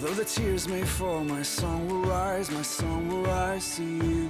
Though the tears may fall, my song will rise, my song will rise to you.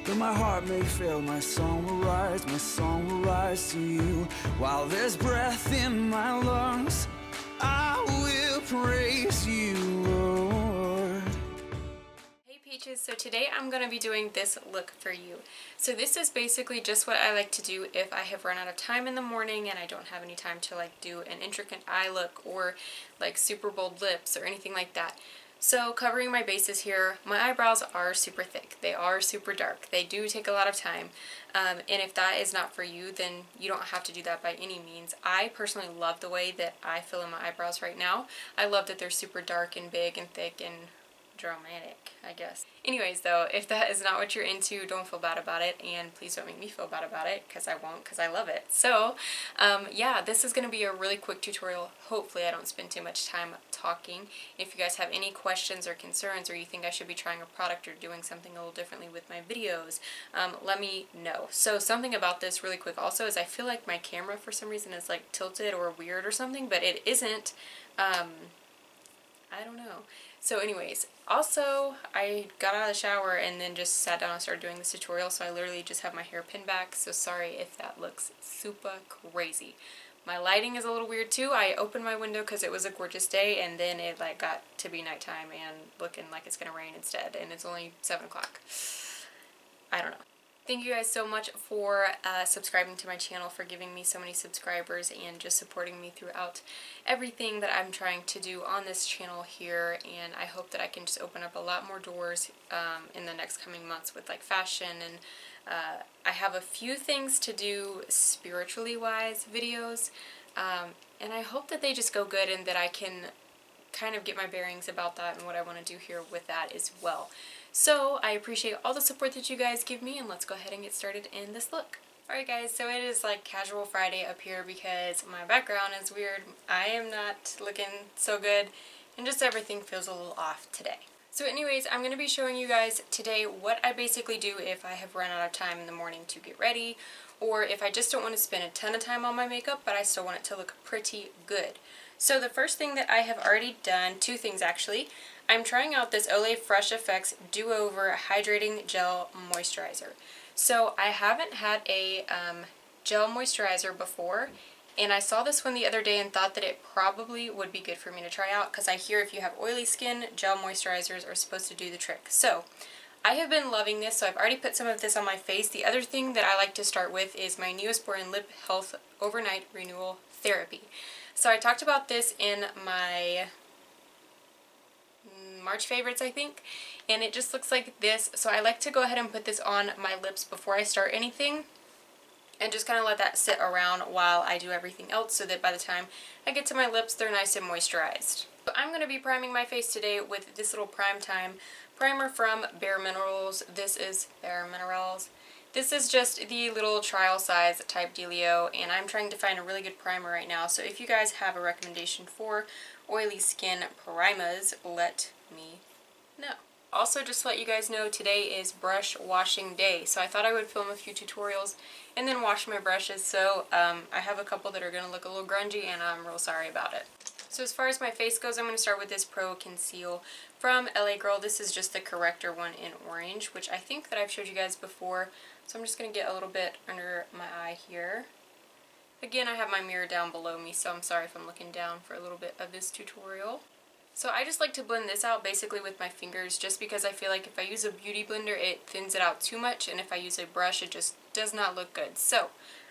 Though my heart may fail, my song will rise, my song will rise to you. While there's breath in my lungs, I will praise you, Lord. Hey Peaches, so today I'm going to be doing this look for you. So this is basically just what I like to do if I have run out of time in the morning and I don't have any time to like do an intricate eye look or like super bold lips or anything like that. So covering my bases here, my eyebrows are super thick. They are super dark. They do take a lot of time. And if that is not for you, then you don't have to do that by any means. I personally love the way that I fill in my eyebrows right now. I love that they're super dark and big and thick and dramatic, I guess. Anyways though, if that is not what you're into, don't feel bad about it, and please don't make me feel bad about it, because I won't, because I love it. So yeah, this is going to be a really quick tutorial. Hopefully I don't spend too much time talking. If you guys have any questions or concerns, or you think I should be trying a product or doing something a little differently with my videos, let me know. So something about this really quick also is I feel like my camera for some reason is like tilted or weird or something, but it isn't. I don't know. So anyways, also I got out of the shower and then just sat down and started doing this tutorial, so I literally just have my hair pinned back, so sorry if that looks super crazy. My lighting is a little weird too. I opened my window because it was a gorgeous day, and then it like got to be nighttime and looking like it's gonna rain instead, and it's only 7 o'clock. I don't know. Thank you guys so much for subscribing to my channel, for giving me so many subscribers, and just supporting me throughout everything that I'm trying to do on this channel here. And I hope that I can just open up a lot more doors in the next coming months with like fashion, and I have a few things to do spiritually wise videos, and I hope that they just go good and that I can kind of get my bearings about that and what I want to do here with that as well. So I appreciate all the support that you guys give me, and let's go ahead and get started in this look. Alright guys, so it is like casual Friday up here because my background is weird. I am not looking so good, and just everything feels a little off today. So anyways, I'm going to be showing you guys today what I basically do if I have run out of time in the morning to get ready, or if I just don't want to spend a ton of time on my makeup but I still want it to look pretty good. So the first thing that I have already done, two things actually, I'm trying out this Olay Fresh Effects Do-Over Hydrating Gel Moisturizer. So I haven't had a gel moisturizer before, and I saw this one the other day and thought that it probably would be good for me to try out, because I hear if you have oily skin, gel moisturizers are supposed to do the trick. So I have been loving this, so I've already put some of this on my face. The other thing that I like to start with is my Neosporin Lip Health Overnight Renewal Therapy. So I talked about this in my March favorites, I think, and it just looks like this. So I like to go ahead and put this on my lips before I start anything, and just kind of let that sit around while I do everything else, so that by the time I get to my lips, they're nice and moisturized. So I'm going to be priming my face today with this little Prime Time primer from Bare Minerals. This is Bare Minerals. This is just the little trial size type dealio, and I'm trying to find a really good primer right now. So if you guys have a recommendation for oily skin primers, let me know. Also, just to let you guys know, today is brush washing day, so I thought I would film a few tutorials and then wash my brushes. So I have a couple that are going to look a little grungy, and I'm real sorry about it. So as far as my face goes, I'm going to start with this Pro Conceal from LA Girl. This is just the corrector one in orange, which I think that I've showed you guys before. So I'm just going to get a little bit under my eye here. Again, I have my mirror down below me, so I'm sorry if I'm looking down for a little bit of this tutorial. So I just like to blend this out basically with my fingers, just because I feel like if I use a beauty blender, it thins it out too much, and if I use a brush, it just does not look good. So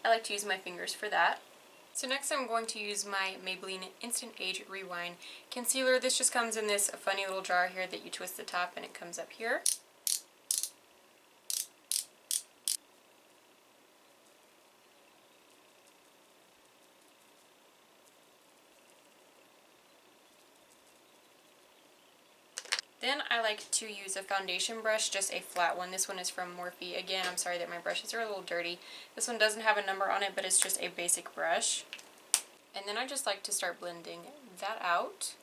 I like to use my fingers for that. So next I'm going to use my Maybelline Instant Age Rewind Concealer. This just comes in this funny little jar here that you twist the top and it comes up here. Then I like to use a foundation brush, just a flat one. This one is from Morphe. Again, I'm sorry that my brushes are a little dirty. This one doesn't have a number on it, but it's just a basic brush. And then I just like to start blending that out.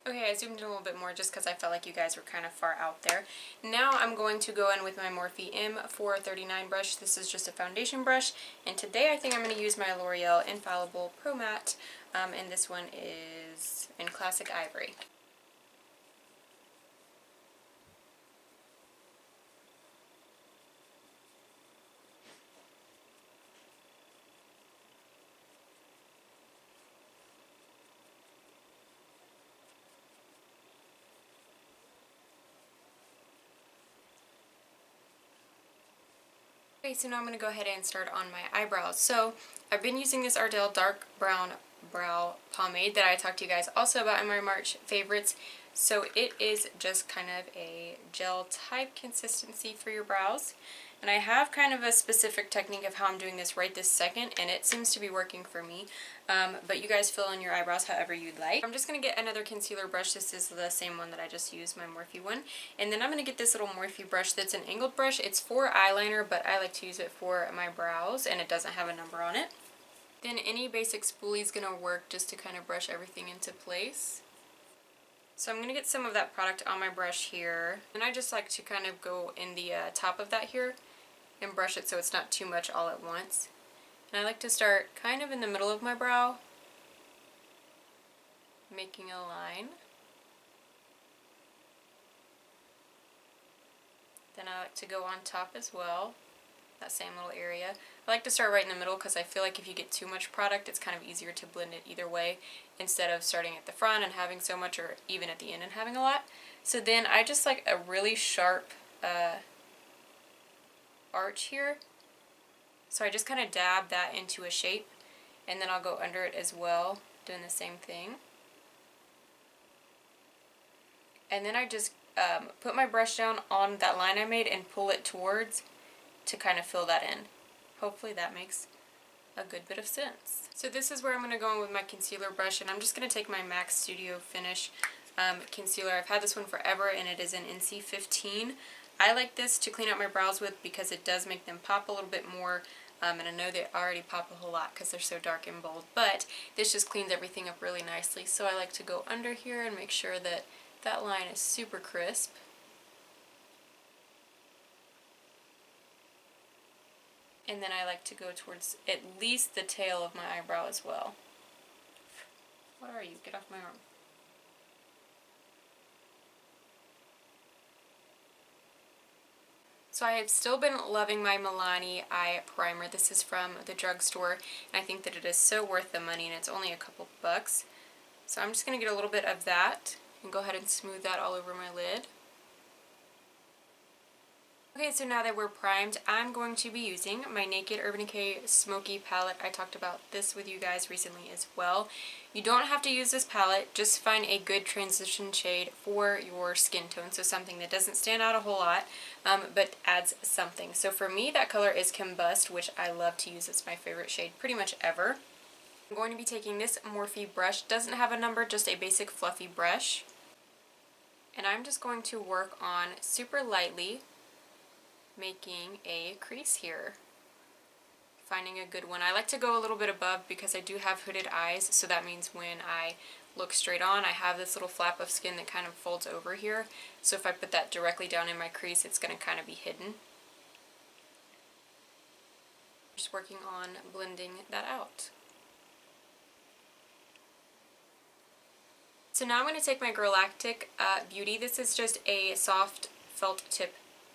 Okay, I zoomed in a little bit more just because I felt like you guys were kind of far out there. Now I'm going to go in with my Morphe M439 brush. This is just a foundation brush, and today I think I'm going to use my L'Oreal Infallible Pro Matte, and this one is in Classic Ivory. Okay, so now I'm going to go ahead and start on my eyebrows. So I've been using this Ardell Dark Brown Brow Pomade that I talked to you guys also about in my March favorites. So it is just kind of a gel type consistency for your brows. And I have kind of a specific technique of how I'm doing this right this second, and it seems to be working for me. But you guys fill in your eyebrows however you'd like. I'm just going to get another concealer brush. This is the same one that I just used, my Morphe one. And then I'm going to get this little Morphe brush that's an angled brush. It's for eyeliner, but I like to use it for my brows, and it doesn't have a number on it. Then any basic spoolie is going to work just to kind of brush everything into place. So I'm going to get some of that product on my brush here. And I just like to kind of go in the top of that here and brush it so it's not too much all at once. And I like to start kind of in the middle of my brow, making a line. Then I like to go on top as well, that same little area. I like to start right in the middle because I feel like if you get too much product, it's kind of easier to blend it either way instead of starting at the front and having so much, or even at the end and having a lot. So then I just like a really sharp arch here. So I just kind of dab that into a shape, and then I'll go under it as well, doing the same thing. And then I just put my brush down on that line I made and pull it towards to kind of fill that in. Hopefully that makes a good bit of sense. So this is where I'm going to go in with my concealer brush, and I'm just going to take my MAC Studio Finish concealer. I've had this one forever, and it is in NC15. I like this to clean out my brows with because it does make them pop a little bit more, and I know they already pop a whole lot because they're so dark and bold, but this just cleans everything up really nicely. So I like to go under here and make sure that that line is super crisp. And then I like to go towards at least the tail of my eyebrow as well. What are you? Get off my arm. So I have still been loving my Milani eye primer. This is from the drugstore, and I think that it is so worth the money, and it's only a couple bucks. So I'm just going to get a little bit of that and go ahead and smooth that all over my lid. Okay, so now that we're primed, I'm going to be using my Naked Urban Decay Smoky palette. I talked about this with you guys recently as well. You don't have to use this palette, just find a good transition shade for your skin tone, so something that doesn't stand out a whole lot, but adds something. So for me, that color is Combust, which I love to use. It's my favorite shade pretty much ever. I'm going to be taking this Morphe brush, doesn't have a number, just a basic fluffy brush. And I'm just going to work on super lightly, making a crease here. Finding a good one. I like to go a little bit above because I do have hooded eyes, so that means when I look straight on, I have this little flap of skin that kind of folds over here. So if I put that directly down in my crease, it's going to kind of be hidden. Just working on blending that out. So now I'm going to take my Galactic Beauty. This is just a soft felt tip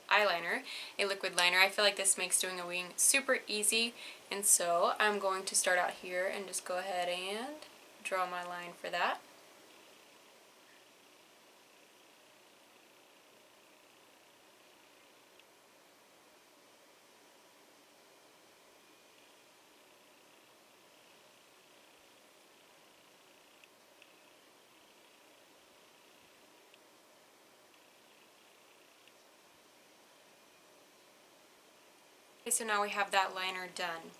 eyeliner, a liquid liner. I feel like this makes doing a wing super easy, and so I'm going to start out here and just go ahead and draw my line for that. Okay, so now we have that liner done.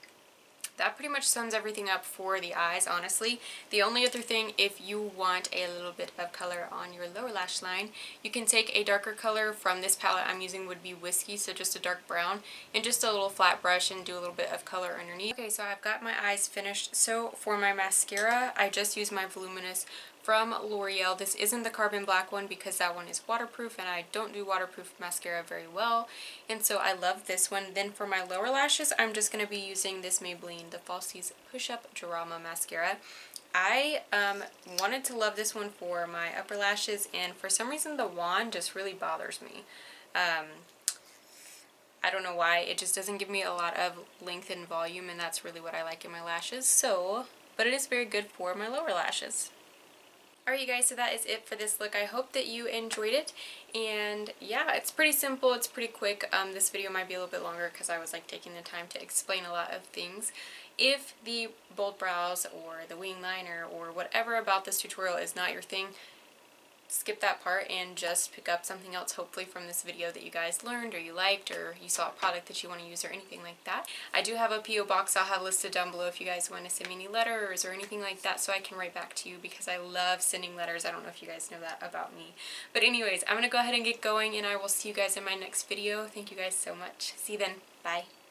That pretty much sums everything up for the eyes, honestly. The only other thing, if you want a little bit of color on your lower lash line, you can take a darker color from this palette I'm using, would be Whiskey, so just a dark brown, and just a little flat brush and do a little bit of color underneath. Okay, so I've got my eyes finished. So for my mascara, I just used my Voluminous from L'Oreal. This isn't the carbon black one because that one is waterproof and I don't do waterproof mascara very well, and so I love this one. Then for my lower lashes, I'm just going to be using this Maybelline, the Falsies Push Up Drama Mascara. I wanted to love this one for my upper lashes, and for some reason the wand just really bothers me. I don't know why, it just doesn't give me a lot of length and volume, and that's really what I like in my lashes. So, but it is very good for my lower lashes. Alright you guys, so that is it for this look. I hope that you enjoyed it, and yeah, it's pretty simple, it's pretty quick. This video might be a little bit longer because I was like taking the time to explain a lot of things. If the bold brows or the wing liner or whatever about this tutorial is not your thing, skip that part and just pick up something else, hopefully from this video, that you guys learned or you liked, or you saw a product that you want to use or anything like that. I do have a P.O. box I'll have listed down below if you guys want to send me any letters or anything like that, so I can write back to you, because I love sending letters. I don't know if you guys know that about me. But anyways, I'm going to go ahead and get going, and I will see you guys in my next video. Thank you guys so much. See you then. Bye.